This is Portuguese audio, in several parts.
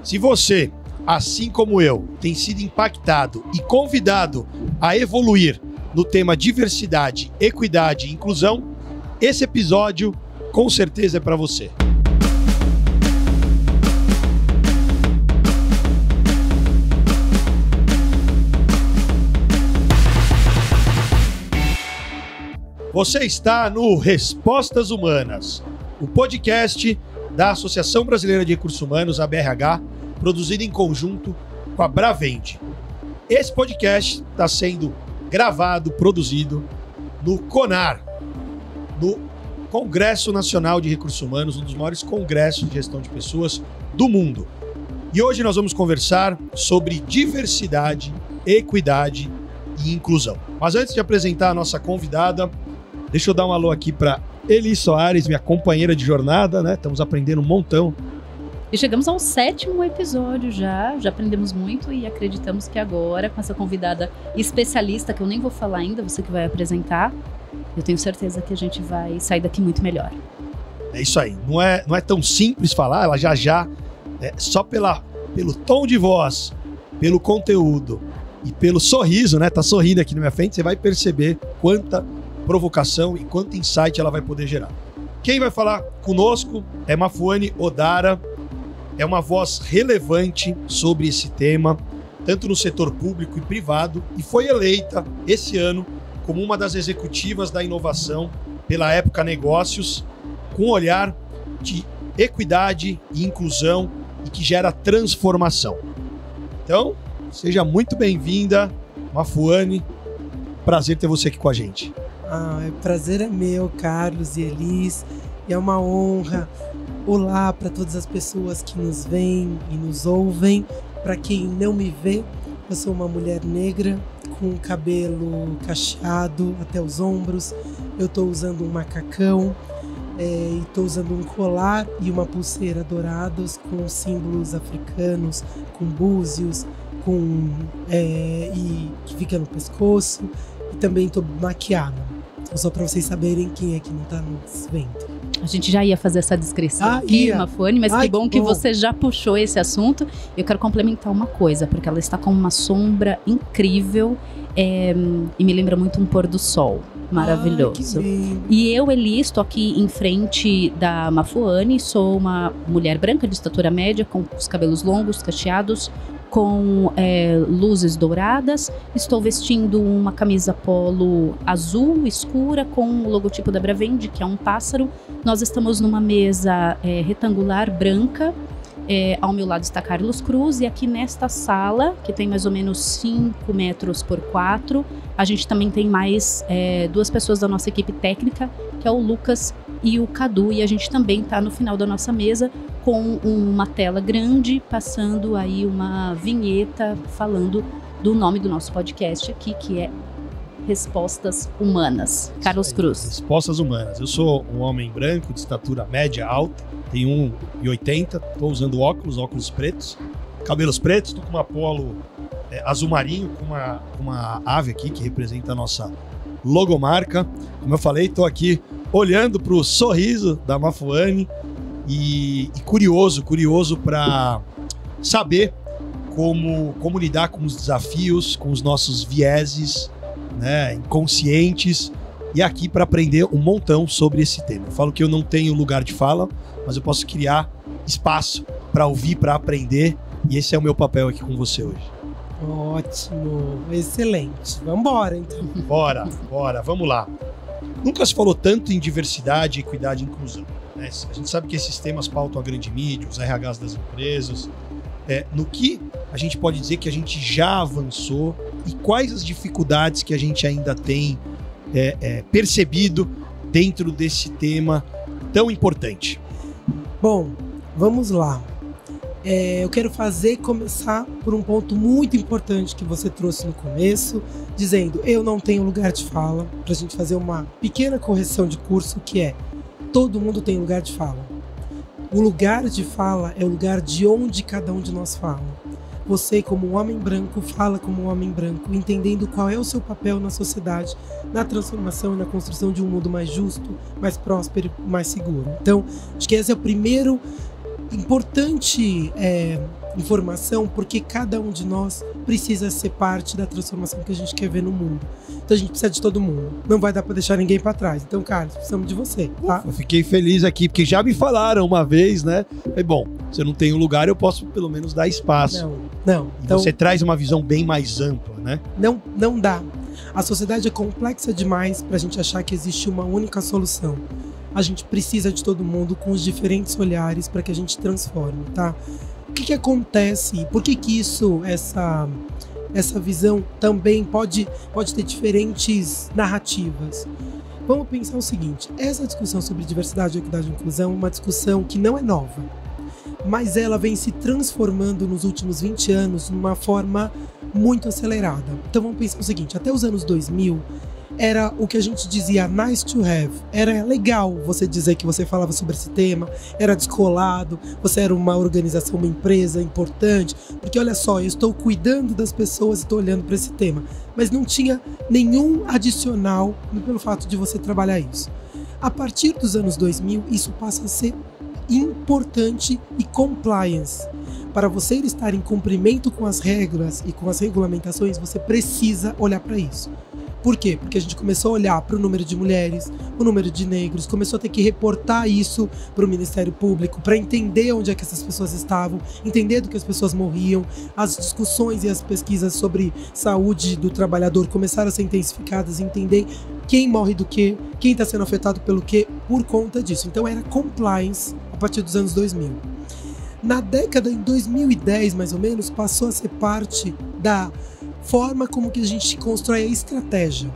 Se você, assim como eu, tem sido impactado e convidado a evoluir no tema diversidade, equidade e inclusão, esse episódio com certeza é para você. Você está no Respostas Humanas, o podcast da Associação Brasileira de Recursos Humanos, a BRH, produzido em conjunto com a Bravende. Esse podcast está sendo gravado, produzido no CONAR, no Congresso Nacional de Recursos Humanos, um dos maiores congressos de gestão de pessoas do mundo. E hoje nós vamos conversar sobre diversidade, equidade e inclusão. Mas antes de apresentar a nossa convidada, deixa eu dar um alô aqui para Eli Soares, minha companheira de jornada, né? Estamos aprendendo um montão. E chegamos ao 7º episódio já aprendemos muito e acreditamos que agora, com essa convidada especialista, que eu nem vou falar ainda, você que vai apresentar, eu tenho certeza que a gente vai sair daqui muito melhor. É isso aí, não é tão simples falar, ela já, só pelo tom de voz, pelo conteúdo e pelo sorriso, né? Tá sorrindo aqui na minha frente, você vai perceber quanta provocação e quanto insight ela vai poder gerar. Quem vai falar conosco é Mafuane Odara, é uma voz relevante sobre esse tema, tanto no setor público e privado, e foi eleita esse ano como uma das executivas da inovação pela Época Negócios, com um olhar de equidade e inclusão e que gera transformação. Então, seja muito bem-vinda, Mafuane, prazer ter você aqui com a gente. O prazer é meu, Carlos e Elis, e é uma honra. Olá para todas as pessoas que nos veem e nos ouvem. Para quem não me vê, eu sou uma mulher negra com cabelo cacheado até os ombros. Eu estou usando um macacão e estou usando um colar e uma pulseira dourados com símbolos africanos, com búzios, e que fica no pescoço. E também estou maquiada. Só para vocês saberem quem é que não está nos vendo. A gente já ia fazer essa descrição aqui, Mafuane, mas que bom que você já puxou esse assunto. Eu quero complementar uma coisa, porque ela está com uma sombra incrível e me lembra muito um pôr do sol maravilhoso. E eu, Eli, estou aqui em frente da Mafuane, sou uma mulher branca de estatura média, com os cabelos longos, cacheados, com luzes douradas. Estou vestindo uma camisa polo azul escura com o logotipo da Bravende, que é um pássaro. Nós estamos numa mesa retangular branca. Ao meu lado está Carlos Cruz, e aqui nesta sala, que tem mais ou menos 5 metros por 4, a gente também tem mais 2 pessoas da nossa equipe técnica, que é o Lucas e o Cadu, e a gente também está no final da nossa mesa com uma tela grande, passando aí uma vinheta falando do nome do nosso podcast aqui, que é Respostas Humanas. Carlos Cruz. Respostas Humanas. Eu sou um homem branco de estatura média alta, tenho 1,80, estou usando óculos pretos, cabelos pretos, estou com uma polo azul marinho, com uma ave aqui que representa a nossa logomarca. Como eu falei, estou aqui olhando para o sorriso da Mafuane e curioso para saber como lidar com os desafios, com os nossos vieses, né, inconscientes, e aqui para aprender um montão sobre esse tema. Eu falo que eu não tenho lugar de fala, mas eu posso criar espaço para ouvir, para aprender, e esse é o meu papel aqui com você hoje. Ótimo, excelente. Vamos embora, então. Bora, vamos lá. Nunca se falou tanto em diversidade, equidade e inclusão, né? A gente sabe que esses temas pautam a grande mídia, os RHs das empresas. No que a gente pode dizer que a gente já avançou e quais as dificuldades que a gente ainda tem percebido dentro desse tema tão importante? Bom, vamos lá. Eu quero começar por um ponto muito importante que você trouxe no começo, dizendo, eu não tenho lugar de fala, para a gente fazer uma pequena correção de curso, que é, todo mundo tem lugar de fala. O lugar de fala é o lugar de onde cada um de nós fala. Você, como um homem branco, fala como um homem branco, entendendo qual é o seu papel na sociedade, na transformação e na construção de um mundo mais justo, mais próspero, mais seguro. Então, acho que esse é o primeiro Importante informação, porque cada um de nós precisa ser parte da transformação que a gente quer ver no mundo. Então a gente precisa de todo mundo. Não vai dar para deixar ninguém para trás. Então, Carlos, precisamos de você, tá? Eu fiquei feliz aqui, porque já me falaram uma vez, né? Bom, se eu não tenho lugar, eu posso pelo menos dar espaço. Não. Então você traz uma visão bem mais ampla, né? Não dá. A sociedade é complexa demais pra gente achar que existe uma única solução. A gente precisa de todo mundo com os diferentes olhares para que a gente transforme, tá? O que acontece? Por que isso, essa visão também pode ter diferentes narrativas? Vamos pensar o seguinte, essa discussão sobre diversidade, equidade e inclusão é uma discussão que não é nova, mas ela vem se transformando nos últimos 20 anos de uma forma muito acelerada. Então vamos pensar o seguinte, até os anos 2000, era o que a gente dizia nice to have. Era legal você dizer que você falava sobre esse tema, era descolado, você era uma organização, uma empresa importante, porque olha só, eu estou cuidando das pessoas e estou olhando para esse tema. Mas não tinha nenhum adicional pelo fato de você trabalhar isso. A partir dos anos 2000, isso passa a ser importante e compliance. Para você estar em cumprimento com as regras e com as regulamentações, você precisa olhar para isso. Por quê? Porque a gente começou a olhar para o número de mulheres, o número de negros, começou a ter que reportar isso para o Ministério Público, para entender onde é que essas pessoas estavam, entender do que as pessoas morriam. As discussões e as pesquisas sobre saúde do trabalhador começaram a ser intensificadas, entender quem morre do quê, quem está sendo afetado pelo quê, por conta disso. Então era compliance a partir dos anos 2000. Na década de 2010, mais ou menos, passou a ser parte da forma como que a gente constrói a estratégia.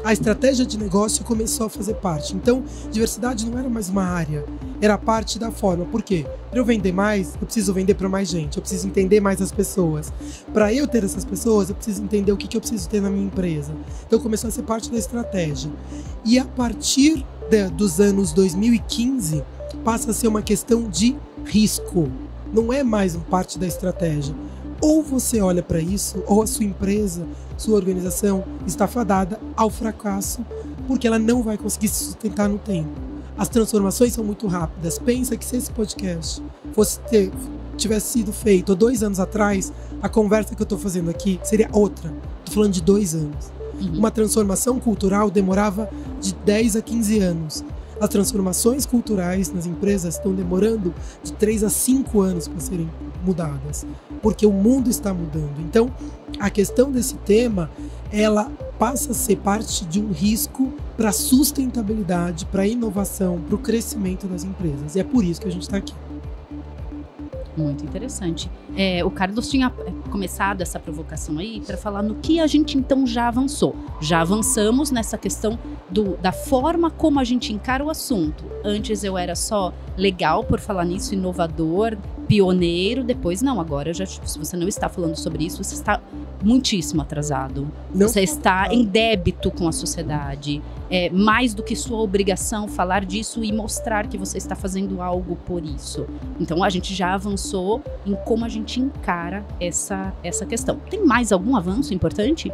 A estratégia de negócio começou a fazer parte. Então, diversidade não era mais uma área, era parte da forma. Por quê? Para eu vender mais, eu preciso vender para mais gente, eu preciso entender mais as pessoas. Para eu ter essas pessoas, eu preciso entender o que eu preciso ter na minha empresa. Então, começou a ser parte da estratégia. E a partir dos anos 2015, passa a ser uma questão de risco. Não é mais parte da estratégia. Ou você olha para isso, ou a sua empresa, sua organização está fadada ao fracasso, porque ela não vai conseguir se sustentar no tempo. As transformações são muito rápidas. Pensa que se esse podcast tivesse sido feito 2 anos atrás, a conversa que eu estou fazendo aqui seria outra. Estou falando de 2 anos. Uma transformação cultural demorava de 10 a 15 anos. As transformações culturais nas empresas estão demorando de 3 a 5 anos para serem mudadas, porque o mundo está mudando. Então, a questão desse tema, ela passa a ser parte de um risco para a sustentabilidade, para a inovação, para o crescimento das empresas. E é por isso que a gente está aqui. Muito interessante. O Carlos tinha começado essa provocação aí para falar no que a gente então já avançou. Já avançamos nessa questão da forma como a gente encara o assunto. Antes eu era só legal por falar nisso, inovador, pioneiro, depois não. Agora, se você não está falando sobre isso, você está muitíssimo atrasado. Você está em débito com a sociedade. É mais do que sua obrigação falar disso e mostrar que você está fazendo algo por isso. Então, a gente já avançou em como a gente encara essa questão. Tem mais algum avanço importante?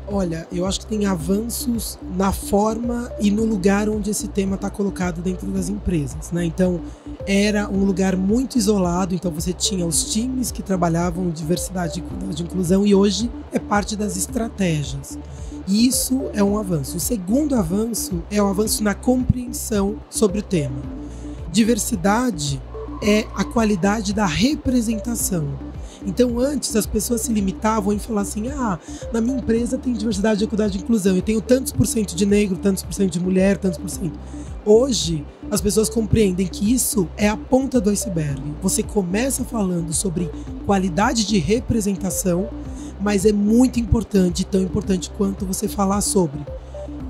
Olha, eu acho que tem avanços na forma e no lugar onde esse tema está colocado dentro das empresas, né? Então, era um lugar muito isolado, então você tinha os times que trabalhavam diversidade, equidade e inclusão, e hoje é parte das estratégias. E isso é um avanço. O segundo avanço é o avanço na compreensão sobre o tema. Diversidade é a qualidade da representação. Então, antes, as pessoas se limitavam em falar assim, na minha empresa tem diversidade, equidade e inclusão, eu tenho tantos por cento de negro, tantos por cento de mulher, tantos por cento. Hoje, as pessoas compreendem que isso é a ponta do iceberg. Você começa falando sobre qualidade de representação, mas é muito importante, tão importante quanto você falar sobre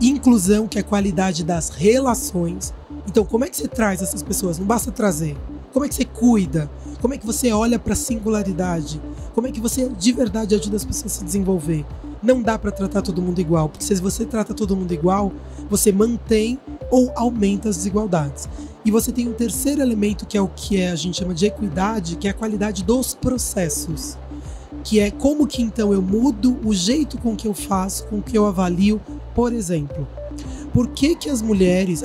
inclusão, que é a qualidade das relações. Então, como é que você traz essas pessoas? Não basta trazer. Como é que você cuida? Como é que você olha para a singularidade? Como é que você de verdade ajuda as pessoas a se desenvolver? Não dá para tratar todo mundo igual, porque se você trata todo mundo igual, você mantém ou aumenta as desigualdades. E você tem um terceiro elemento, que é o que a gente chama de equidade, que é a qualidade dos processos. Que é como que então eu mudo o jeito com que eu faço, com que eu avalio. Por exemplo, por que as mulheres...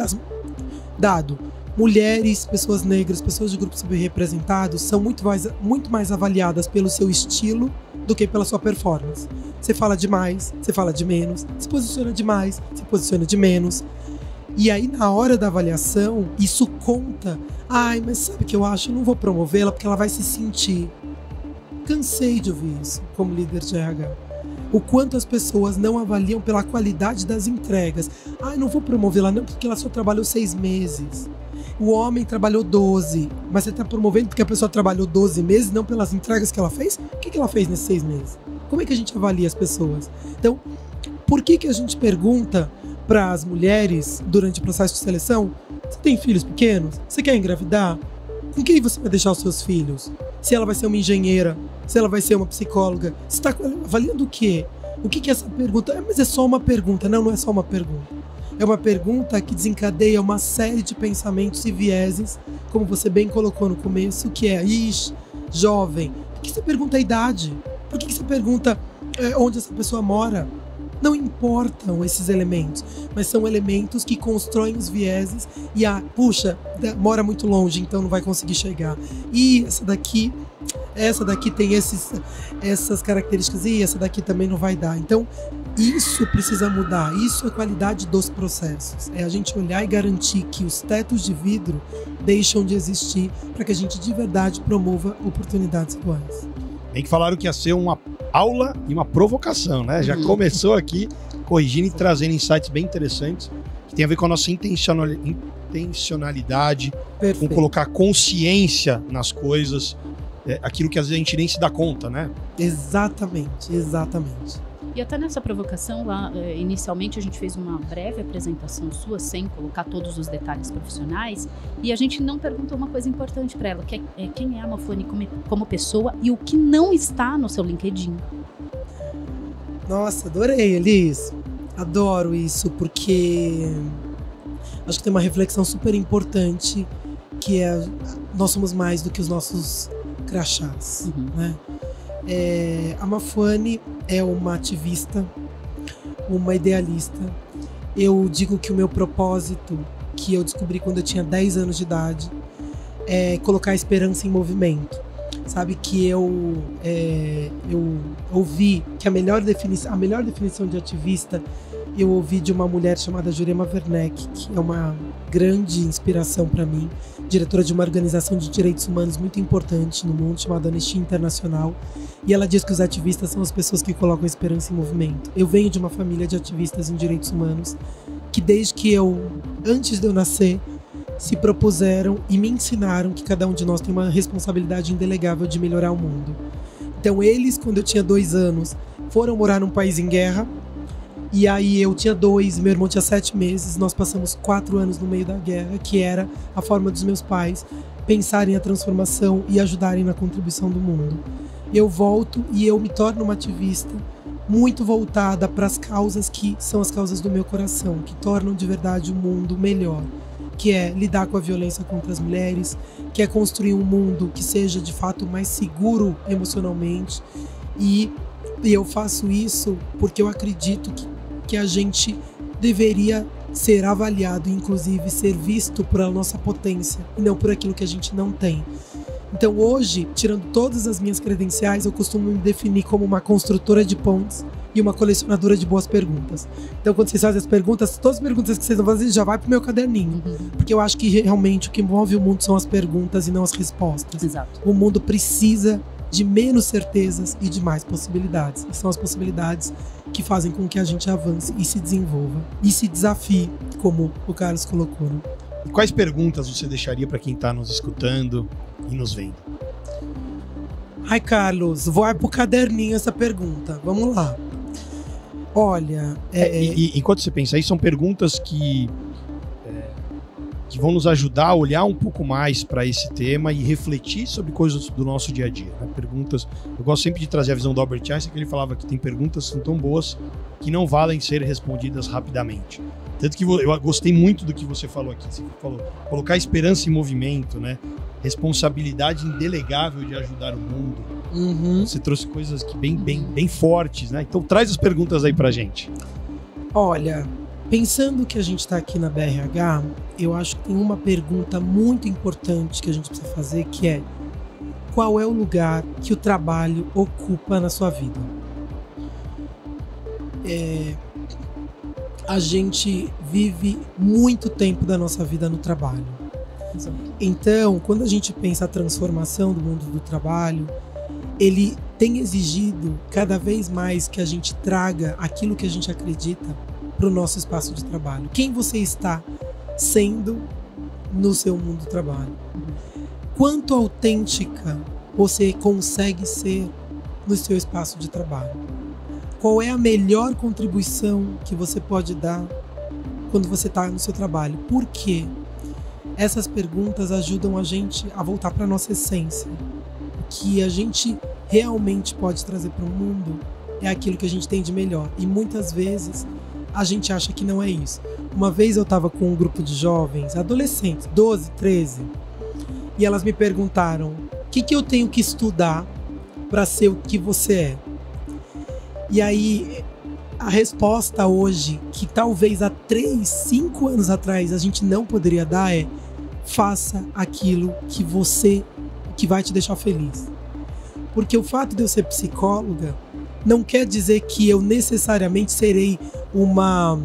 Dado mulheres, pessoas negras, pessoas de grupos subrepresentados são muito mais avaliadas pelo seu estilo do que pela sua performance. Você fala demais, você fala de menos, se posiciona demais, se posiciona de menos. E aí, na hora da avaliação, isso conta. Ai, mas sabe o que eu acho? Eu não vou promovê-la porque ela vai se sentir. Cansei de ouvir isso como líder de RH. O quanto as pessoas não avaliam pela qualidade das entregas. Ai, não vou promovê-la não porque ela só trabalhou 6 meses. O homem trabalhou 12, mas você está promovendo porque a pessoa trabalhou 12 meses, não pelas entregas que ela fez? O que ela fez nesses 6 meses? Como é que a gente avalia as pessoas? Então, por que a gente pergunta para as mulheres durante o processo de seleção? Você tem filhos pequenos? Você quer engravidar? Com quem você vai deixar os seus filhos? Se ela vai ser uma engenheira? Se ela vai ser uma psicóloga? Você está avaliando o quê? O que é essa pergunta? Mas é só uma pergunta. Não, não é só uma pergunta. É uma pergunta que desencadeia uma série de pensamentos e vieses, como você bem colocou no começo, que é, jovem. Por que você pergunta a idade? Por que você pergunta onde essa pessoa mora? Não importam esses elementos, mas são elementos que constroem os vieses e puxa, mora muito longe, então não vai conseguir chegar. E essa daqui tem essas características e essa daqui também não vai dar. Então, isso precisa mudar, isso é a qualidade dos processos. É a gente olhar e garantir que os tetos de vidro deixam de existir para que a gente de verdade promova oportunidades iguais. Bem que falaram que ia ser uma aula e uma provocação, né? Já começou aqui corrigindo e trazendo insights bem interessantes que tem a ver com a nossa intencionalidade, Perfeito. Com colocar consciência nas coisas, aquilo que às vezes a gente nem se dá conta, né? Exatamente, exatamente. E até nessa provocação, lá, inicialmente a gente fez uma breve apresentação sua, sem colocar todos os detalhes profissionais, e a gente não perguntou uma coisa importante para ela, que é quem é a Mafone como pessoa e o que não está no seu LinkedIn. Nossa, adorei, Elis. Adoro isso, porque acho que tem uma reflexão super importante, que é nós somos mais do que os nossos crachás, né? A Mafone é uma ativista, uma idealista. Eu digo que o meu propósito, que eu descobri quando eu tinha 10 anos de idade, é colocar a esperança em movimento. Sabe que eu ouvi que a melhor definição de ativista eu ouvi de uma mulher chamada Jurema Werneck, que é uma grande inspiração para mim, diretora de uma organização de direitos humanos muito importante no mundo, chamada Anistia Internacional. E ela diz que os ativistas são as pessoas que colocam a esperança em movimento. Eu venho de uma família de ativistas em direitos humanos que desde que antes de eu nascer, se propuseram e me ensinaram que cada um de nós tem uma responsabilidade indelegável de melhorar o mundo. Então eles, quando eu tinha 2 anos, foram morar num país em guerra. E aí eu tinha 2, meu irmão tinha 7 meses, nós passamos 4 anos no meio da guerra, que era a forma dos meus pais pensarem a transformação e ajudarem na contribuição do mundo. Eu volto e eu me torno uma ativista muito voltada para as causas que são as causas do meu coração, que tornam de verdade o mundo melhor, que é lidar com a violência contra as mulheres, que é construir um mundo que seja de fato mais seguro emocionalmente. E eu faço isso porque eu acredito que a gente deveria ser avaliado e inclusive ser visto por a nossa potência e não por aquilo que a gente não tem. Então hoje, tirando todas as minhas credenciais, eu costumo me definir como uma construtora de pontes e uma colecionadora de boas perguntas. Então quando vocês fazem as perguntas, todas as perguntas que vocês vão fazer já vai pro meu caderninho. Porque eu acho que realmente o que move o mundo são as perguntas e não as respostas. Exato. O mundo precisa de menos certezas e de mais possibilidades. E são as possibilidades que fazem com que a gente avance e se desenvolva. E se desafie, como o Carlos colocou, né? E quais perguntas você deixaria para quem está nos escutando e nos vendo? Ai, Carlos, vai pro caderninho essa pergunta. Vamos lá. Olha... Enquanto você pensa aí, são perguntas que vão nos ajudar a olhar um pouco mais para esse tema e refletir sobre coisas do nosso dia a dia, né? Perguntas... Eu gosto sempre de trazer a visão do Albert Einstein, que ele falava que tem perguntas que são tão boas que não valem ser respondidas rapidamente. Tanto que eu gostei muito do que você falou aqui. Você falou colocar esperança em movimento, né? Responsabilidade indelegável de ajudar o mundo. Você trouxe coisas que bem fortes, né? Então traz as perguntas aí pra gente. Olha, Pensando que a gente está aqui na BRH, eu acho que tem uma pergunta muito importante que a gente precisa fazer, que é: qual é o lugar que o trabalho ocupa na sua vida? A gente vive muito tempo da nossa vida no trabalho. Então, quando a gente pensa a transformação do mundo do trabalho, ele tem exigido cada vez mais que a gente traga aquilo que a gente acredita para o nosso espaço de trabalho. Quem você está sendo no seu mundo do trabalho? Quanto autêntica você consegue ser no seu espaço de trabalho? Qual é a melhor contribuição que você pode dar quando você está no seu trabalho? Por quê? Essas perguntas ajudam a gente a voltar para a nossa essência. O que a gente realmente pode trazer para o mundo é aquilo que a gente tem de melhor. E muitas vezes a gente acha que não é isso. Uma vez eu estava com um grupo de jovens, adolescentes, 12, 13, e elas me perguntaram: o que eu tenho que estudar para ser o que você é? E aí, a resposta hoje, que talvez há 3, 5 anos atrás a gente não poderia dar, é: faça aquilo que vai te deixar feliz. Porque o fato de eu ser psicóloga não quer dizer que eu necessariamente serei uma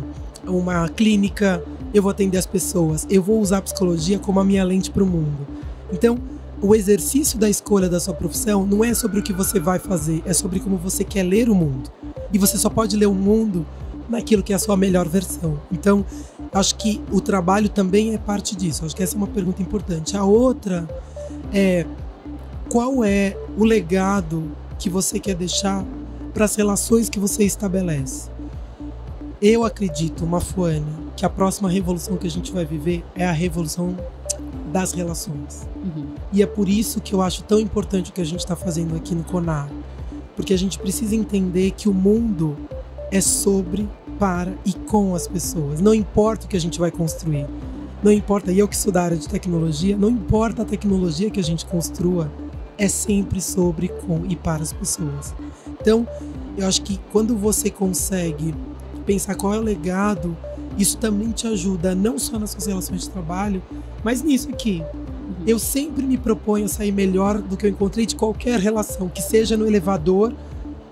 clínica, eu vou atender as pessoas. Eu vou usar a psicologia como a minha lente para o mundo. Então, o exercício da escolha da sua profissão não é sobre o que você vai fazer, é sobre como você quer ler o mundo. E você só pode ler o mundo naquilo que é a sua melhor versão. Então, acho que o trabalho também é parte disso. Acho que essa é uma pergunta importante. A outra é: qual é o legado que você quer deixar para as relações que você estabelece? Eu acredito, Mafuane, que a próxima revolução que a gente vai viver é a revolução das relações. E é por isso que eu acho tão importante o que a gente está fazendo aqui no CONAR. Porque a gente precisa entender que o mundo é sobre, para e com as pessoas. Não importa o que a gente vai construir. Não importa, e eu que sou da área de tecnologia, não importa a tecnologia que a gente construa, é sempre sobre, com e para as pessoas. Então, eu acho que quando você consegue pensar qual é o legado, isso também te ajuda não só nas suas relações de trabalho, mas nisso aqui. Eu sempre me proponho a sair melhor do que eu encontrei de qualquer relação, que seja no elevador,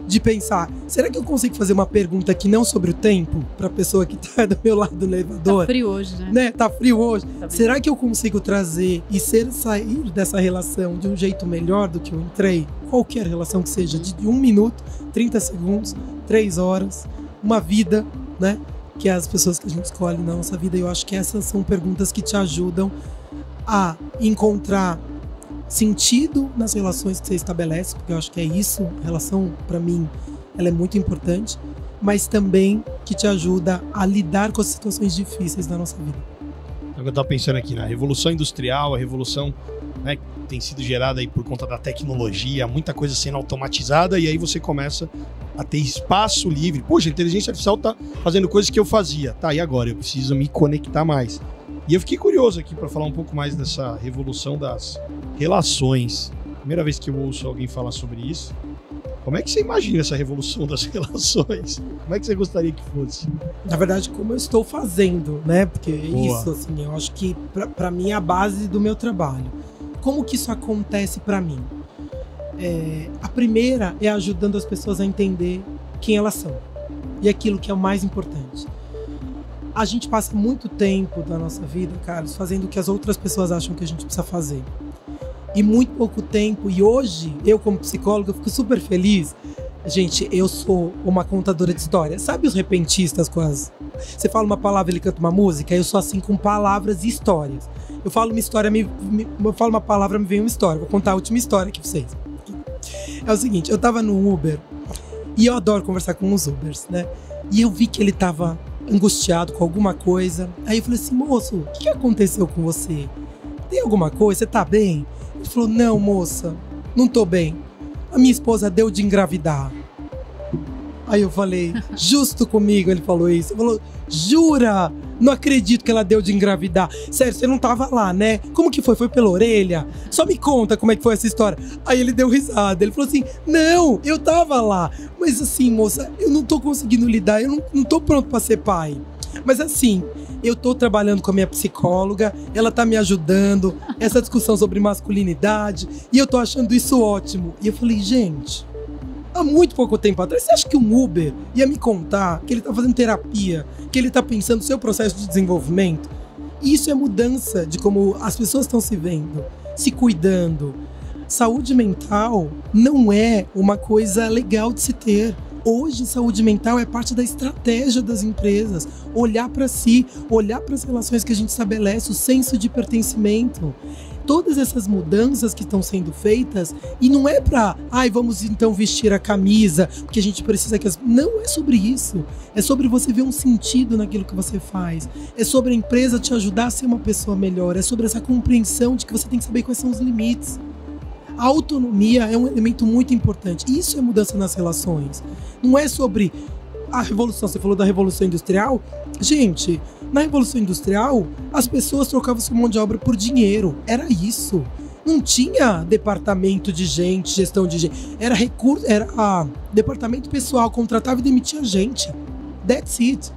de pensar: será que eu consigo fazer uma pergunta aqui não sobre o tempo para a pessoa que está do meu lado no elevador? Tá frio hoje, né? Tá frio hoje. Tá será que eu consigo trazer e sair dessa relação de um jeito melhor do que eu entrei? Qualquer relação que seja, de 1 minuto, 30 segundos, 3 horas, uma vida, né? Que é as pessoas que a gente escolhe na nossa vida. E eu acho que essas são perguntas que te ajudam a encontrar sentido nas relações que você estabelece, porque eu acho que é isso. A relação, para mim, ela é muito importante, mas também que te ajuda a lidar com as situações difíceis da nossa vida. Eu estava pensando aqui na Revolução Industrial, a revolução, né, tem sido gerada aí por conta da tecnologia, muita coisa sendo automatizada, e aí você começa a ter espaço livre. Poxa, a inteligência artificial tá fazendo coisas que eu fazia. Tá, e agora? Eu preciso me conectar mais. E eu fiquei curioso aqui para falar um pouco mais dessa revolução das relações. Primeira vez que eu ouço alguém falar sobre isso. Como é que você imagina essa revolução das relações? Como é que você gostaria que fosse? Na verdade, como eu estou fazendo, né? Porque Boa. Isso, assim, eu acho que para mim é a base do meu trabalho. Como que isso acontece para mim? A primeira é ajudando as pessoas a entender quem elas são. E aquilo que é o mais importante. A gente passa muito tempo da nossa vida, Carlos, fazendo o que as outras pessoas acham que a gente precisa fazer. E muito pouco tempo. E hoje, eu como psicólogo, eu fico super feliz. Gente, eu sou uma contadora de história. Sabe os repentistas com as... Você fala uma palavra, ele canta uma música? Eu sou assim com palavras e histórias. Eu falo uma história, eu falo uma palavra, me vem uma história. Vou contar a última história aqui pra vocês. É o seguinte, eu tava no Uber e eu adoro conversar com os Ubers, né? E eu vi que ele tava angustiado com alguma coisa. Aí eu falei assim: moço, o que aconteceu com você? Tem alguma coisa? Você tá bem? Ele falou: não, moça, não tô bem. A minha esposa deu de engravidar. Aí eu falei: justo comigo ele falou isso. Ele falou: jura? Não acredito que ela deu de engravidar. Sério, você não tava lá, né? Como que foi? Foi pela orelha? Só me conta como é que foi essa história. Aí ele deu risada. Ele falou assim: não, eu tava lá. Mas assim, moça, eu não tô conseguindo lidar. Eu não tô pronto pra ser pai. Mas assim, eu tô trabalhando com a minha psicóloga, ela tá me ajudando, essa discussão sobre masculinidade, e eu tô achando isso ótimo. E eu falei, gente, há muito pouco tempo atrás, você acha que um Uber ia me contar que ele tá fazendo terapia, que ele tá pensando no seu processo de desenvolvimento? E isso é mudança de como as pessoas estão se vendo, se cuidando. Saúde mental não é uma coisa legal de se ter. Hoje, saúde mental é parte da estratégia das empresas. Olhar para si, olhar para as relações que a gente estabelece, o senso de pertencimento. Todas essas mudanças que estão sendo feitas, e não é para, vamos então vestir a camisa, porque a gente precisa que as... Não é sobre isso. É sobre você ver um sentido naquilo que você faz. É sobre a empresa te ajudar a ser uma pessoa melhor. É sobre essa compreensão de que você tem que saber quais são os limites. A autonomia é um elemento muito importante. Isso é mudança nas relações. Não é sobre a revolução. Você falou da Revolução Industrial. Gente, na Revolução Industrial, as pessoas trocavam sua mão de obra por dinheiro. Era isso. Não tinha departamento de gente, gestão de gente. Era recurso, era departamento pessoal, contratava e demitia gente. That's it.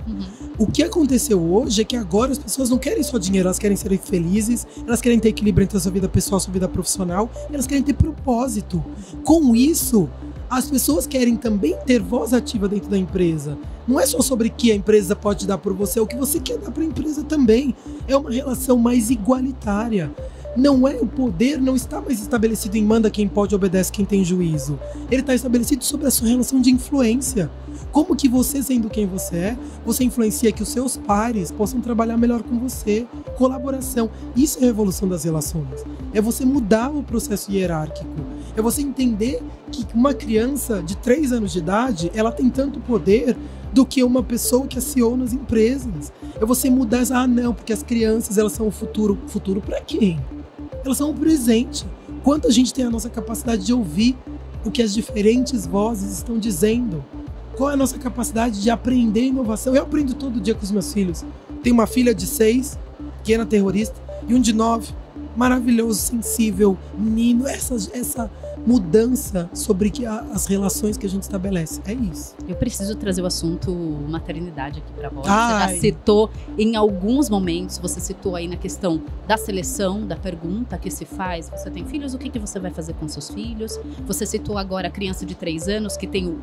O que aconteceu hoje é que agora as pessoas não querem só dinheiro, elas querem ser felizes, elas querem ter equilíbrio entre a sua vida pessoal e a sua vida profissional, e elas querem ter propósito. Com isso, as pessoas querem também ter voz ativa dentro da empresa. Não é só sobre o que a empresa pode dar por você, é o que você quer dar para a empresa também. É uma relação mais igualitária. Não é o poder, não está mais estabelecido em manda quem pode, obedece quem tem juízo. Ele está estabelecido sobre a sua relação de influência. Como que você, sendo quem você influencia que os seus pares possam trabalhar melhor com você. Colaboração. Isso é a revolução das relações. É você mudar o processo hierárquico. É você entender que uma criança de 3 anos de idade, ela tem tanto poder do que uma pessoa que é CEO nas empresas. É você mudar essa, não, porque as crianças, elas são o futuro. Futuro para quem? Elas são o presente. Quanto a gente tem a nossa capacidade de ouvir o que as diferentes vozes estão dizendo? Qual é a nossa capacidade de aprender inovação? Eu aprendo todo dia com os meus filhos. Tenho uma filha de 6, que era terrorista, e um de 9, maravilhoso, sensível, menino. Essa mudança sobre as relações que a gente estabelece. É isso. Eu preciso trazer o assunto maternidade aqui pra você. Você já citou em alguns momentos, você citou aí na questão da seleção, da pergunta que se faz. Você tem filhos, o que você vai fazer com seus filhos? Você citou agora a criança de 3 anos que tem o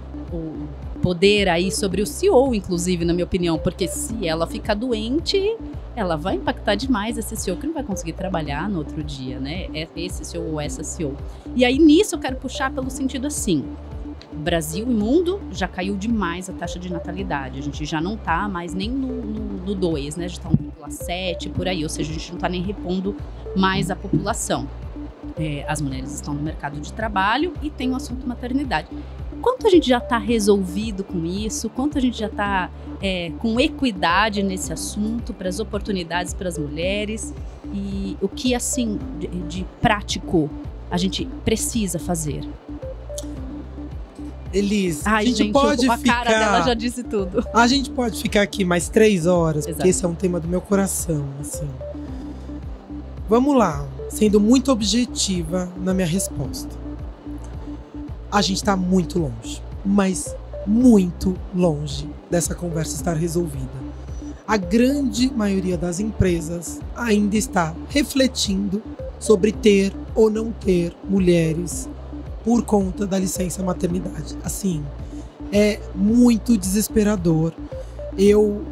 poder aí sobre o CEO, inclusive, na minha opinião, porque se ela ficar doente, ela vai impactar demais esse CEO que não vai conseguir trabalhar no outro dia, né? Esse CEO ou essa CEO. E aí, nisso, eu quero puxar pelo sentido assim, Brasil e mundo já caiu demais a taxa de natalidade. A gente já não tá mais nem no 2, né? Já tá 1,7 por aí, ou seja, a gente não tá nem repondo mais a população. As mulheres estão no mercado de trabalho e tem o assunto maternidade. Quanto a gente já está resolvido com isso? Quanto a gente já está com equidade nesse assunto, para as oportunidades para as mulheres? E o que, assim, de prático a gente precisa fazer? Elis, a gente pode a cara dela já disse tudo. A gente pode ficar aqui mais 3 horas, Exato. Porque esse é um tema do meu coração, assim. Vamos lá, sendo muito objetiva na minha resposta. A gente está muito longe, mas muito longe dessa conversa estar resolvida. A grande maioria das empresas ainda está refletindo sobre ter ou não ter mulheres por conta da licença maternidade. Assim, é muito desesperador eu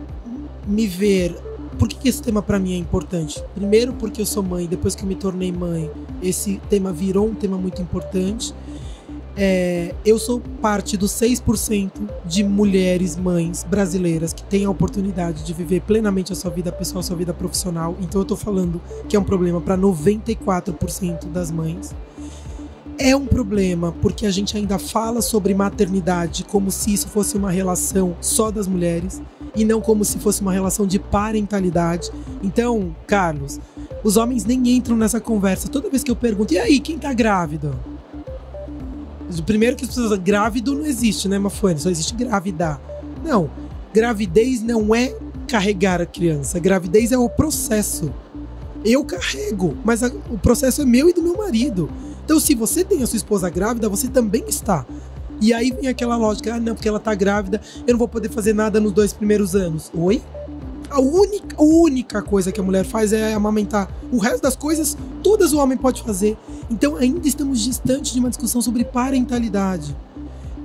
me ver... Por que esse tema para mim é importante? Primeiro porque eu sou mãe, depois que eu me tornei mãe, esse tema virou um tema muito importante. Eu sou parte dos 6% de mulheres mães brasileiras que têm a oportunidade de viver plenamente a sua vida pessoal, a sua vida profissional. Então eu tô falando que é um problema para 94% das mães. É um problema porque a gente ainda fala sobre maternidade como se isso fosse uma relação só das mulheres e não como se fosse uma relação de parentalidade. Então, Carlos, os homens nem entram nessa conversa. Toda vez que eu pergunto, e aí, quem tá grávida? Primeiro que as pessoas falam, grávido não existe, né, Mafone? Só existe grávida. Não, gravidez não é carregar a criança. Gravidez é o processo. Eu carrego, mas o processo é meu e do meu marido. Então, se você tem a sua esposa grávida, você também está. E aí vem aquela lógica, não, porque ela tá grávida, eu não vou poder fazer nada nos 2 primeiros anos. Oi? A única coisa que a mulher faz é amamentar. O resto das coisas, todas o homem pode fazer. Então ainda estamos distantes de uma discussão sobre parentalidade,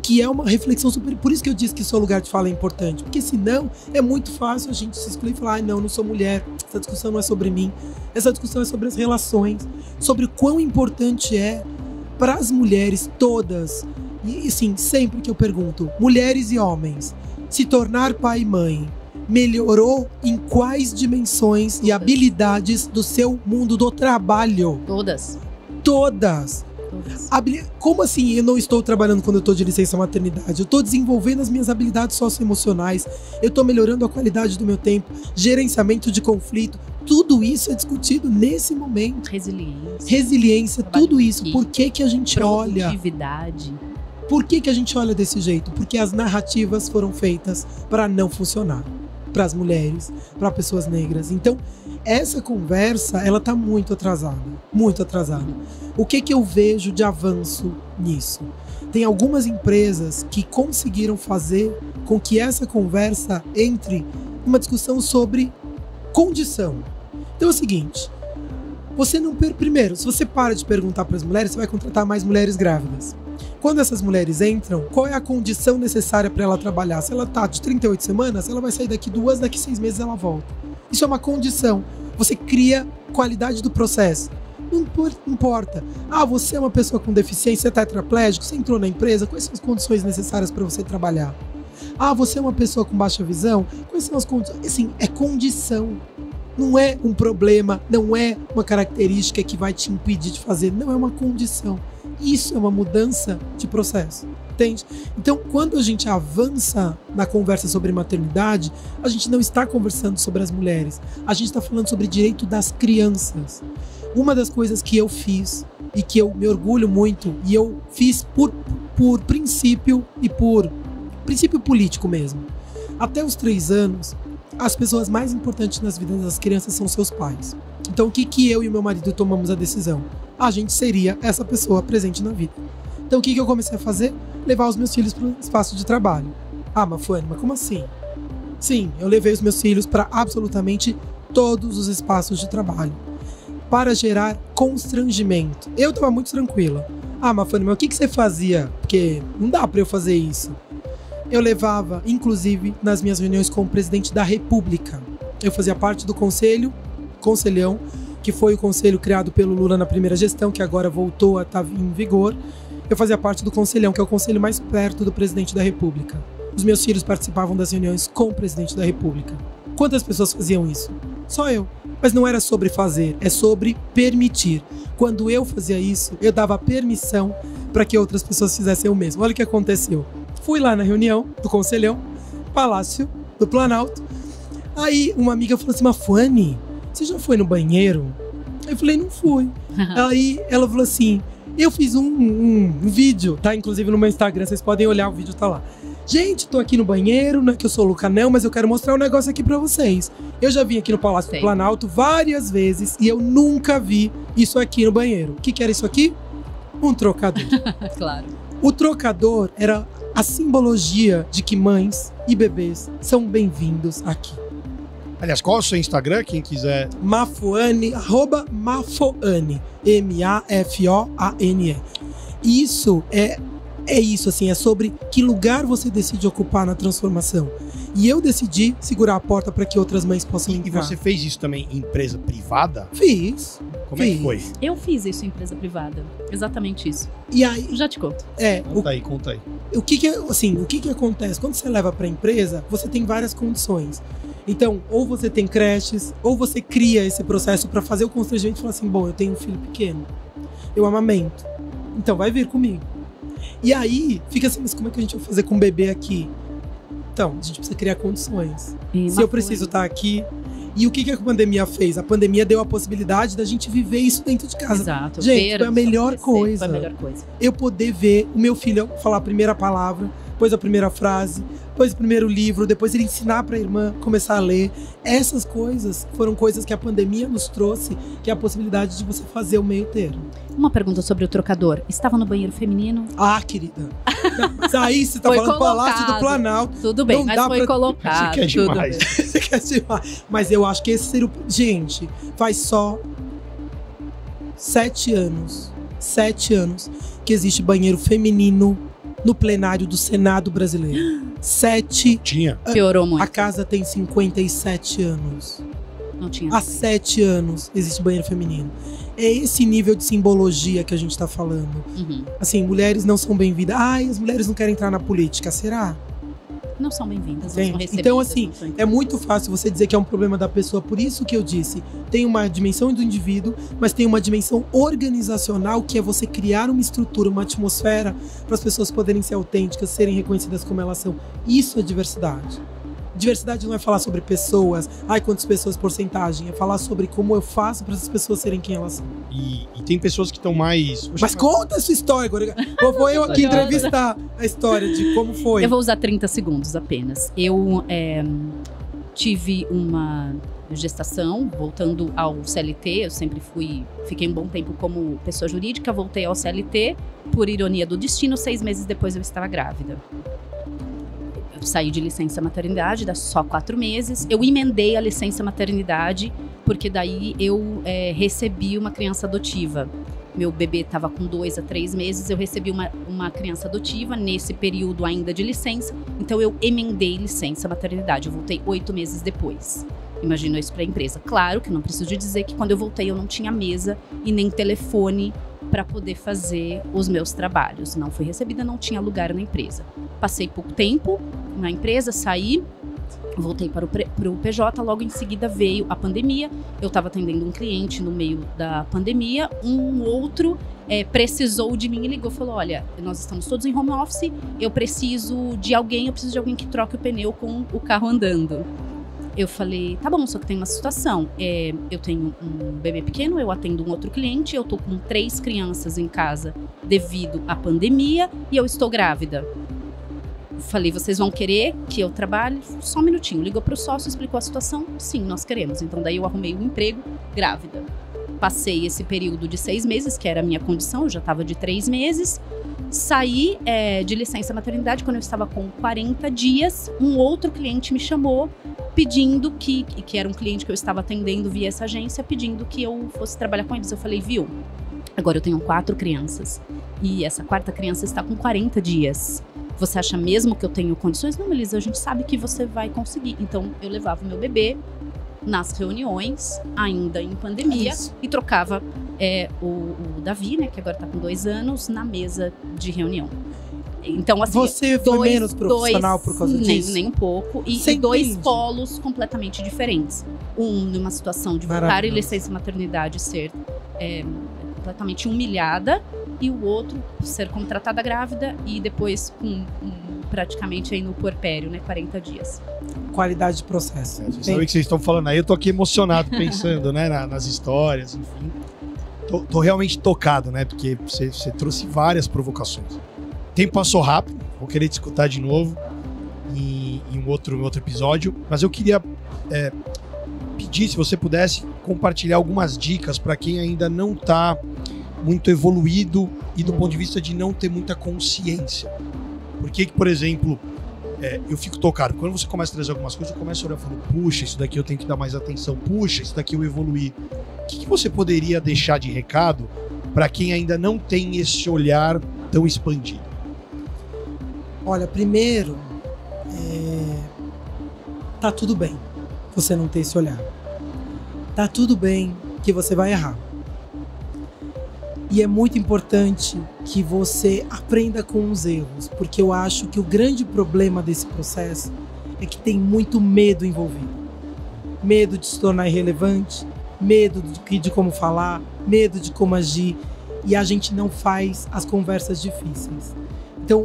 que é uma reflexão sobre... Por isso que eu disse que seu lugar de fala é importante. Porque senão é muito fácil a gente se excluir e falar: não sou mulher, essa discussão não é sobre mim. Essa discussão é sobre as relações, sobre o quão importante é para as mulheres todas. E sim, sempre que eu pergunto, mulheres e homens, se tornar pai e mãe melhorou em quais dimensões e habilidades do seu mundo do trabalho? Todas. Como assim eu não estou trabalhando quando eu estou de licença maternidade? Eu estou desenvolvendo as minhas habilidades socioemocionais, eu estou melhorando a qualidade do meu tempo, gerenciamento de conflito. Tudo isso é discutido nesse momento. Resiliência, tudo isso. Por que a gente olha? Produtividade. Por que a gente olha desse jeito? Porque as narrativas foram feitas para não funcionar. Para as mulheres, para pessoas negras. Então, essa conversa, ela tá muito atrasada. Muito atrasada. O que eu vejo de avanço nisso? Tem algumas empresas que conseguiram fazer com que essa conversa entre numa discussão sobre condição. Então é o seguinte, você não... Primeiro, se você para de perguntar para as mulheres, você vai contratar mais mulheres grávidas. Quando essas mulheres entram, qual é a condição necessária para ela trabalhar? Se ela tá de 38 semanas, ela vai sair daqui 2, daqui 6 meses ela volta. Isso é uma condição. Você cria qualidade do processo. Não importa. Você é uma pessoa com deficiência, tetraplégico, você entrou na empresa, quais são as condições necessárias para você trabalhar? Você é uma pessoa com baixa visão, quais são as condições? Assim, é condição. Não é um problema, não é uma característica que vai te impedir de fazer, não, é uma condição. Isso é uma mudança de processo, entende? Então, quando a gente avança na conversa sobre maternidade, a gente não está conversando sobre as mulheres, a gente está falando sobre direito das crianças. Uma das coisas que eu fiz e que eu me orgulho muito, e eu fiz por princípio e por princípio político mesmo. Até os 3 anos, as pessoas mais importantes nas vidas das crianças são seus pais. Então, o que eu e o meu marido tomamos a decisão? A gente seria essa pessoa presente na vida. Então, o que eu comecei a fazer? Levar os meus filhos para o espaço de trabalho. Mafone, mas como assim? Sim, eu levei os meus filhos para absolutamente todos os espaços de trabalho, para gerar constrangimento. Eu estava muito tranquila. Mafone, mas o que você fazia? Porque não dá para eu fazer isso. Eu levava, inclusive, nas minhas reuniões com o presidente da República. Eu fazia parte do Conselhão, que foi o conselho criado pelo Lula na primeira gestão, que agora voltou a estar em vigor. Eu fazia parte do Conselhão, que é o conselho mais perto do presidente da República. Os meus filhos participavam das reuniões com o presidente da República. Quantas pessoas faziam isso? Só eu. Mas não era sobre fazer, é sobre permitir. Quando eu fazia isso, eu dava permissão para que outras pessoas fizessem o mesmo. Olha o que aconteceu. Fui lá na reunião do Conselhão, Palácio do Planalto. Aí uma amiga falou assim: Mafone, você já foi no banheiro? Aí eu falei: não fui. Aí ela falou assim: eu fiz um vídeo, tá? Inclusive no meu Instagram, vocês podem olhar, o vídeo tá lá. Gente, tô aqui no banheiro, não é que eu sou Luca não, mas eu quero mostrar um negócio aqui pra vocês. Eu já vim aqui no Palácio do Planalto várias vezes e eu nunca vi isso aqui no banheiro. O que era isso aqui? Um trocador. Claro. O trocador era a simbologia de que mães e bebês são bem-vindos aqui. Aliás, qual é o seu Instagram, quem quiser? Mafone, @Mafoane, Mafoane. Isso é isso, assim, é sobre que lugar você decide ocupar na transformação. E eu decidi segurar a porta para que outras mães possam entrar. E você fez isso também em empresa privada? Fiz. Como é que foi? Eu fiz isso em empresa privada. Exatamente isso. E aí... Já te conto. Conta aí. O que acontece? Quando você leva para a empresa, você tem várias condições. Então, ou você tem creches, ou você cria esse processo para fazer o constrangimento e falar assim: bom, eu tenho um filho pequeno, eu amamento, então vai vir comigo. E aí, fica assim: mas como é que a gente vai fazer com um bebê aqui? Então, a gente precisa criar condições. Se eu preciso estar aqui... E o que a pandemia fez? A pandemia deu a possibilidade da gente viver isso dentro de casa. Exato. Gente, foi a melhor coisa. Foi a melhor coisa. Eu poder ver o meu filho falar a primeira palavra depois a primeira frase, depois o primeiro livro, depois ele ensinar para a irmã começar a ler. Essas coisas foram coisas que a pandemia nos trouxe, que é a possibilidade de você fazer o meio termo. Uma pergunta sobre o trocador. Estava no banheiro feminino? Ah, querida. Mas aí você tá falando do Palácio do Planalto. Tudo bem, mas foi colocado. Você quer demais. Você quer demais. Mas eu acho que esse seria o... Gente, faz só 7 anos que existe banheiro feminino no plenário do Senado brasileiro. 7. Tinha. Piorou muito. A casa tem 57 anos. Não tinha. Há 7 anos existe banheiro feminino. É esse nível de simbologia que a gente tá falando. Uhum. Assim, mulheres não são bem-vindas. Ai, as mulheres não querem entrar na política. Será? Não são bem-vindas, não são recebidas. Então, assim, é muito fácil você dizer que é um problema da pessoa. Por isso que eu disse, tem uma dimensão do indivíduo, mas tem uma dimensão organizacional, que é você criar uma estrutura, uma atmosfera para as pessoas poderem ser autênticas, serem reconhecidas como elas são. Isso é diversidade. Diversidade não é falar sobre pessoas, ai, quantas pessoas, porcentagem. É falar sobre como eu faço para essas pessoas serem quem elas são. E tem pessoas que estão mais... Mas conta a sua história agora. Vou eu aqui entrevistar a história de como foi. Eu vou usar 30 segundos apenas. Eu tive uma gestação, voltando ao CLT. Eu sempre fiquei um bom tempo como pessoa jurídica, voltei ao CLT. Por ironia do destino, 6 meses depois eu estava grávida. Eu saí de licença maternidade, dá só 4 meses. Eu emendei a licença maternidade, porque daí eu recebi uma criança adotiva. Meu bebê estava com 2 a 3 meses, eu recebi uma criança adotiva nesse período ainda de licença. Então eu emendei licença maternidade, eu voltei 8 meses depois. Imagina isso para a empresa. Claro que não preciso de dizer que quando eu voltei eu não tinha mesa e nem telefone para poder fazer os meus trabalhos. Não fui recebida, não tinha lugar na empresa. Passei pouco tempo na empresa, saí, voltei para o PJ, logo em seguida veio a pandemia. Eu estava atendendo um cliente no meio da pandemia, um outro precisou de mim e ligou, falou, olha, nós estamos todos em home office, eu preciso de alguém que troque o pneu com o carro andando. Eu falei, tá bom, só que tem uma situação. Eu tenho um bebê pequeno, eu atendo um outro cliente, eu tô com 3 crianças em casa devido à pandemia e eu estou grávida. Falei, vocês vão querer que eu trabalhe? Só um minutinho. Ligou pro sócio, explicou a situação. Sim, nós queremos. Então daí eu arrumei um emprego grávida. Passei esse período de 6 meses, que era a minha condição, eu já estava de 3 meses. Saí de licença maternidade quando eu estava com 40 dias. Um outro cliente me chamou pedindo que era um cliente que eu estava atendendo via essa agência, pedindo que eu fosse trabalhar com eles. Eu falei, viu, agora eu tenho 4 crianças e essa 4ª criança está com 40 dias. Você acha mesmo que eu tenho condições? Não, Melissa, a gente sabe que você vai conseguir. Então, eu levava o meu bebê nas reuniões, ainda em pandemia, e trocava o Davi, né, que agora está com 2 anos, na mesa de reunião. Então, assim, você foi menos profissional por causa disso? Nem um pouco. E 2 polos completamente diferentes. Um, numa situação de voltar em licença maternidade, ser completamente humilhada, e o outro, ser contratada grávida e depois praticamente aí no puerpério, né, 40 dias. Qualidade de processo. Vocês sabem o que vocês estão falando aí, eu tô aqui emocionado pensando, né, nas histórias, enfim. Tô realmente tocado, né, porque você trouxe várias provocações. O tempo passou rápido, vou querer te escutar de novo em um outro episódio, mas eu queria pedir, se você pudesse, compartilhar algumas dicas para quem ainda não tá muito evoluído e do ponto de vista de não ter muita consciência. Porque, por exemplo, eu fico tocado. Quando você começa a trazer algumas coisas, eu começo a olhar e falo, puxa, isso daqui eu tenho que dar mais atenção, puxa, isso daqui eu evoluí. O que você poderia deixar de recado para quem ainda não tem esse olhar tão expandido? Olha, primeiro, tá tudo bem você não ter esse olhar. Tá tudo bem que você vai errar. E é muito importante que você aprenda com os erros, porque eu acho que o grande problema desse processo é que tem muito medo envolvido. Medo de se tornar irrelevante, medo de como falar, medo de como agir, e a gente não faz as conversas difíceis. Então,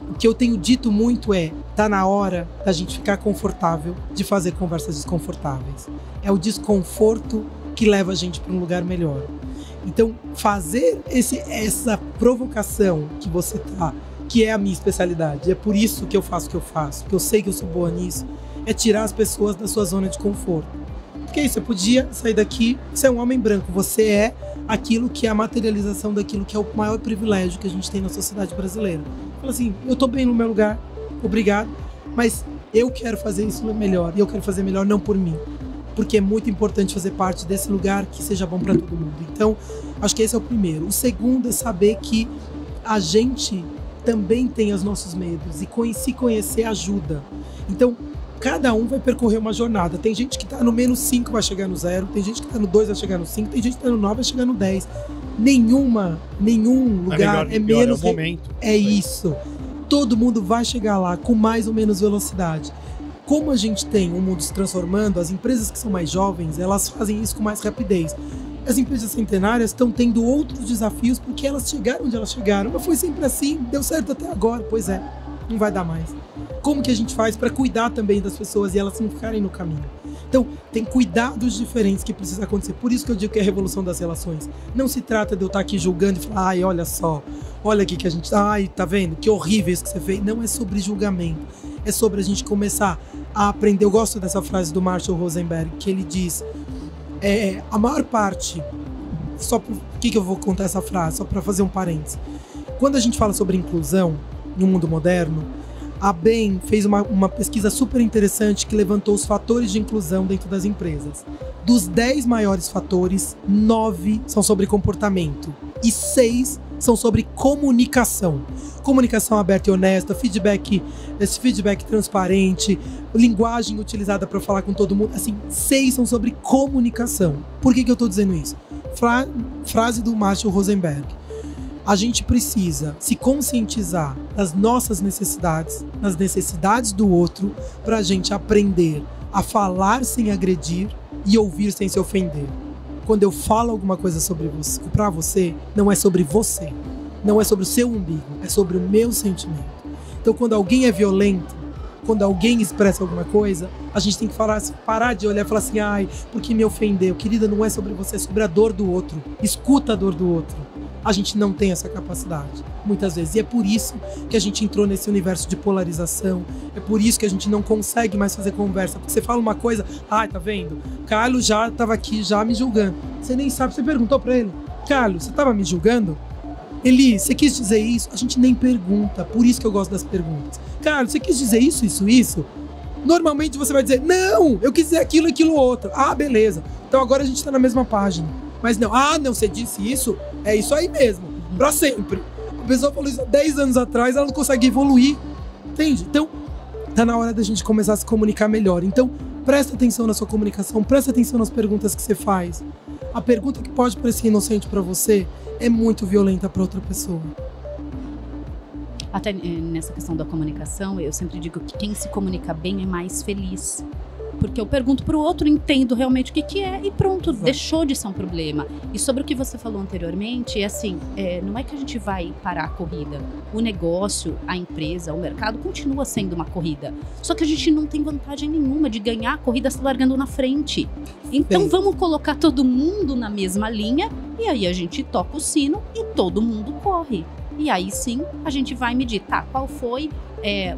o que eu tenho dito muito tá na hora da gente ficar confortável de fazer conversas desconfortáveis. É o desconforto que leva a gente para um lugar melhor. Então, fazer essa provocação que você tá, que é a minha especialidade. É por isso que eu faço o que eu faço, porque eu sei que eu sou boa nisso. É tirar as pessoas da sua zona de conforto. Porque aí você podia sair daqui, você é um homem branco, você é aquilo que é a materialização daquilo que é o maior privilégio que a gente tem na sociedade brasileira. Fala assim, eu tô bem no meu lugar, obrigado, mas eu quero fazer isso melhor, e eu quero fazer melhor não por mim, porque é muito importante fazer parte desse lugar que seja bom para todo mundo. Então, acho que esse é o primeiro. O segundo é saber que a gente também tem os nossos medos, e se conhecer ajuda. Então, cada um vai percorrer uma jornada. Tem gente que tá no -5 vai chegar no 0, tem gente que tá no 2 vai chegar no 5, tem gente que tá no 9 vai chegar no 10. Nenhum lugar é menos... É o momento. É isso. Todo mundo vai chegar lá com mais ou menos velocidade. Como a gente tem um mundo se transformando, as empresas que são mais jovens, elas fazem isso com mais rapidez. As empresas centenárias estão tendo outros desafios porque elas chegaram onde elas chegaram. Mas foi sempre assim, deu certo até agora. Pois é, não vai dar mais. Como que a gente faz para cuidar também das pessoas e elas não ficarem no caminho? Então, tem cuidados diferentes que precisam acontecer. Por isso que eu digo que é a revolução das relações. Não se trata de eu estar aqui julgando e falar, ai, olha só, olha aqui que a gente... Ai, tá vendo? Que horrível isso que você fez. Não é sobre julgamento. É sobre a gente começar a aprender. Eu gosto dessa frase do Marshall Rosenberg, que ele diz... a maior parte... Só por que eu vou contar essa frase? Só para fazer um parênteses. Quando a gente fala sobre inclusão no mundo moderno, a BEM fez uma pesquisa super interessante que levantou os fatores de inclusão dentro das empresas. Dos 10 maiores fatores, 9 são sobre comportamento e 6 são sobre comunicação. Comunicação aberta e honesta, esse feedback transparente, linguagem utilizada para falar com todo mundo. Assim, 6 são sobre comunicação. Por que eu estou dizendo isso? Frase do Marshall Rosenberg. A gente precisa se conscientizar das nossas necessidades, das necessidades do outro, para a gente aprender a falar sem agredir e ouvir sem se ofender. Quando eu falo alguma coisa para você, não é sobre você, não é sobre o seu umbigo, é sobre o meu sentimento. Então, quando alguém é violento, quando alguém expressa alguma coisa, a gente tem que parar de olhar e falar assim, ai, porque me ofendeu. Querida, não é sobre você, é sobre a dor do outro. Escuta a dor do outro. A gente não tem essa capacidade, muitas vezes. E é por isso que a gente entrou nesse universo de polarização. É por isso que a gente não consegue mais fazer conversa. Porque você fala uma coisa, ai, tá vendo? Carlos já estava aqui, já me julgando. Você nem sabe, você perguntou pra ele. Carlos, você estava me julgando? Eli, você quis dizer isso? A gente nem pergunta, por isso que eu gosto das perguntas. Carlos, você quis dizer isso? Normalmente você vai dizer, não, eu quis dizer aquilo, outro. Ah, beleza. Então agora a gente tá na mesma página. Mas não, você disse isso? É isso aí mesmo, pra sempre. A pessoa falou isso há 10 anos atrás, ela não consegue evoluir, entende? Então, tá na hora da gente começar a se comunicar melhor. Então, presta atenção na sua comunicação, presta atenção nas perguntas que você faz. A pergunta que pode parecer inocente pra você é muito violenta pra outra pessoa. Até nessa questão da comunicação, eu sempre digo que quem se comunica bem é mais feliz. Porque eu pergunto pro outro, entendo realmente o que é e pronto, deixou de ser um problema. E sobre o que você falou anteriormente, é assim, não é que a gente vai parar a corrida. O negócio, a empresa, o mercado continua sendo uma corrida. Só que a gente não tem vantagem nenhuma de ganhar a corrida se largando na frente. Então vamos colocar todo mundo na mesma linha e aí a gente toca o sino e todo mundo corre. E aí sim a gente vai medir, qual foi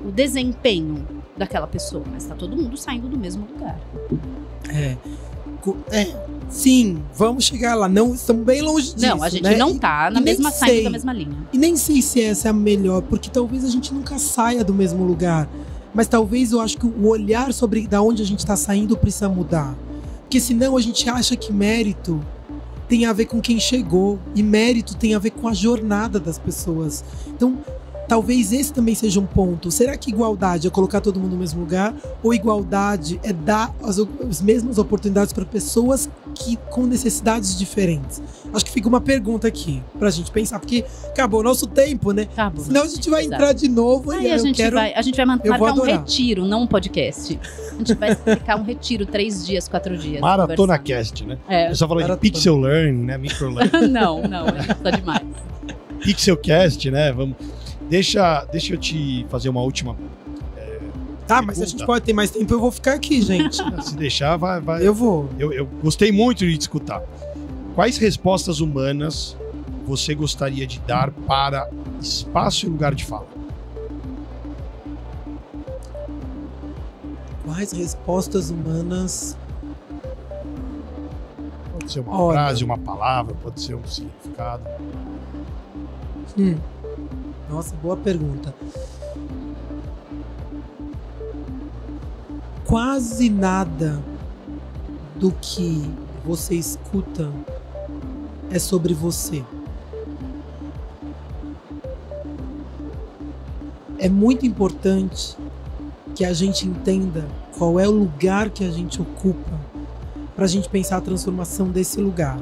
o desempenho daquela pessoa, mas tá todo mundo saindo do mesmo lugar. Sim, vamos chegar lá. Não, estamos bem longe disso. Não, a gente não tá saindo da mesma linha. E nem sei se essa é a melhor, porque talvez a gente nunca saia do mesmo lugar. Mas talvez eu acho que o olhar sobre da onde a gente tá saindo precisa mudar. Porque senão a gente acha que mérito tem a ver com quem chegou. E mérito tem a ver com a jornada das pessoas. Então, talvez esse também seja um ponto. Será que igualdade é colocar todo mundo no mesmo lugar? Ou igualdade é dar as mesmas oportunidades para pessoas com necessidades diferentes? Acho que fica uma pergunta aqui pra gente pensar, porque acabou o nosso tempo, né? Acabou. Senão a gente vai entrar de novo. Aí a gente vai marcar um retiro, não um podcast. A gente vai explicar um retiro 3 dias, 4 dias. Maratona Cast, né? Eu só falei de Pixel Learning, né? Micro Learning. Não, a gente tá demais. Pixelcast, né? Vamos... Deixa eu te fazer uma última mas se a gente pode ter mais tempo, eu vou ficar aqui, gente. Se deixar, vai. Eu vou. Eu gostei muito de te escutar. Quais respostas humanas você gostaria de dar para espaço e lugar de fala? Quais respostas humanas... Pode ser uma frase, uma palavra, pode ser um significado. Nossa, boa pergunta. Quase nada do que você escuta é sobre você. É muito importante que a gente entenda qual é o lugar que a gente ocupa para a gente pensar a transformação desse lugar.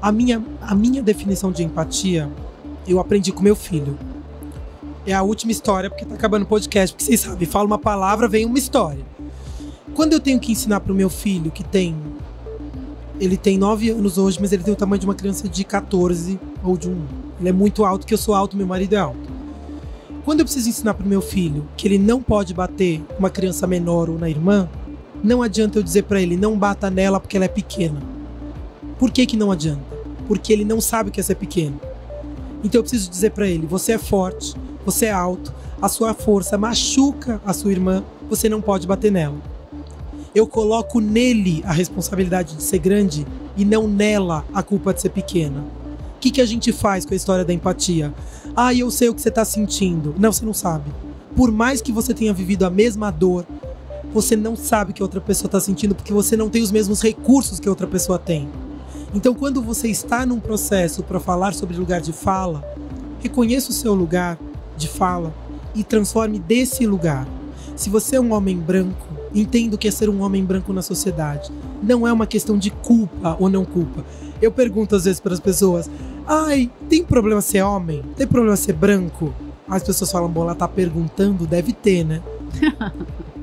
A minha definição de empatia, eu aprendi com meu filho. É a última história, porque tá acabando o podcast, porque vocês sabem, fala uma palavra, vem uma história. Quando eu tenho que ensinar pro meu filho, ele tem 9 anos hoje, mas ele tem o tamanho de uma criança de 14 ou de 1. Ele é muito alto, que eu sou alto, meu marido é alto. Quando eu preciso ensinar pro meu filho que ele não pode bater uma criança menor ou na irmã, não adianta eu dizer pra ele, não bata nela porque ela é pequena. Por que não adianta? Porque ele não sabe o que é ser pequeno. Então eu preciso dizer pra ele, você é forte, você é alto, a sua força machuca a sua irmã, você não pode bater nela. Eu coloco nele a responsabilidade de ser grande e não nela a culpa de ser pequena. O que a gente faz com a história da empatia? Eu sei o que você está sentindo. Não, você não sabe. Por mais que você tenha vivido a mesma dor, você não sabe o que a outra pessoa está sentindo porque você não tem os mesmos recursos que a outra pessoa tem. Então, quando você está num processo para falar sobre lugar de fala, reconheça o seu lugar de fala e transforme desse lugar. Se você é um homem branco, entenda o que é ser um homem branco na sociedade. Não é uma questão de culpa ou não culpa. Eu pergunto às vezes para as pessoas, tem problema ser homem? Tem problema ser branco? As pessoas falam, bom, ela tá perguntando, deve ter, né?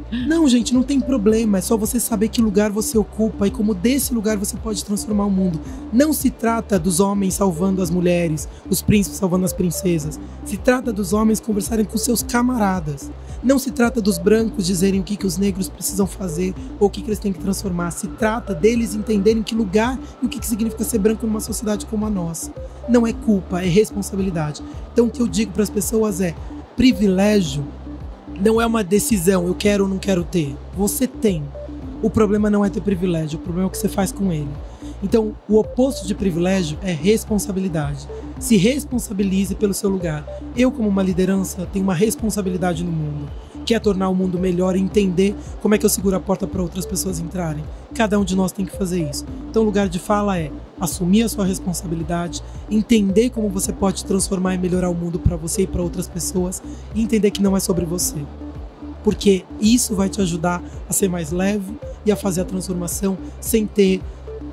Não, gente, não tem problema. É só você saber que lugar você ocupa e como desse lugar você pode transformar o mundo. Não se trata dos homens salvando as mulheres, os príncipes salvando as princesas. Se trata dos homens conversarem com seus camaradas. Não se trata dos brancos dizerem o que os negros precisam fazer ou o que eles têm que transformar. Se trata deles entenderem que lugar e o que significa ser branco numa sociedade como a nossa. Não é culpa, é responsabilidade. Então o que eu digo para as pessoas é, privilégio não é uma decisão, eu quero ou não quero ter. Você tem. O problema não é ter privilégio, o problema é o que você faz com ele. Então, o oposto de privilégio é responsabilidade. Se responsabilize pelo seu lugar. Eu, como uma liderança, tenho uma responsabilidade no mundo, que é tornar o mundo melhor e entender como é que eu seguro a porta para outras pessoas entrarem. Cada um de nós tem que fazer isso. Então, o lugar de fala é assumir a sua responsabilidade, entender como você pode transformar e melhorar o mundo para você e para outras pessoas, e entender que não é sobre você. Porque isso vai te ajudar a ser mais leve e a fazer a transformação sem ter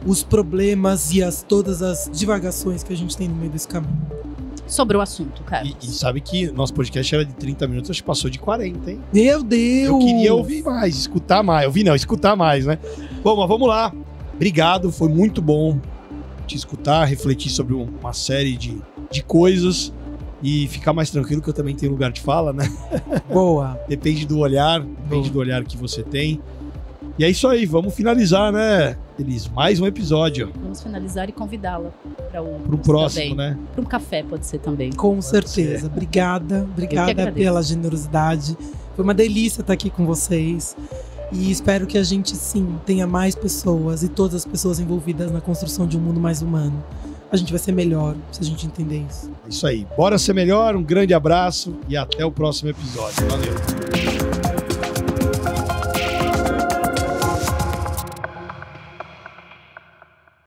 os problemas e todas as divagações que a gente tem no meio desse caminho. Sobre o assunto, cara. E sabe que nosso podcast era de 30 minutos, acho que passou de 40, hein? Meu Deus! Eu queria ouvir mais, escutar mais. Escutar mais, né? Bom, mas vamos lá. Obrigado, foi muito bom te escutar, refletir sobre uma série de coisas e ficar mais tranquilo, que eu também tenho lugar de fala, né? Boa! Depende do olhar que você tem. E é isso aí, vamos finalizar, né, Elis? Mais um episódio. Vamos finalizar e convidá-la para o próximo, também. né? Para um café, pode ser também. Com certeza. Obrigada pela generosidade. Foi uma delícia estar aqui com vocês. E espero que a gente, sim, tenha mais pessoas e todas as pessoas envolvidas na construção de um mundo mais humano. A gente vai ser melhor se a gente entender isso. É isso aí. Bora ser melhor, um grande abraço e até o próximo episódio. Valeu!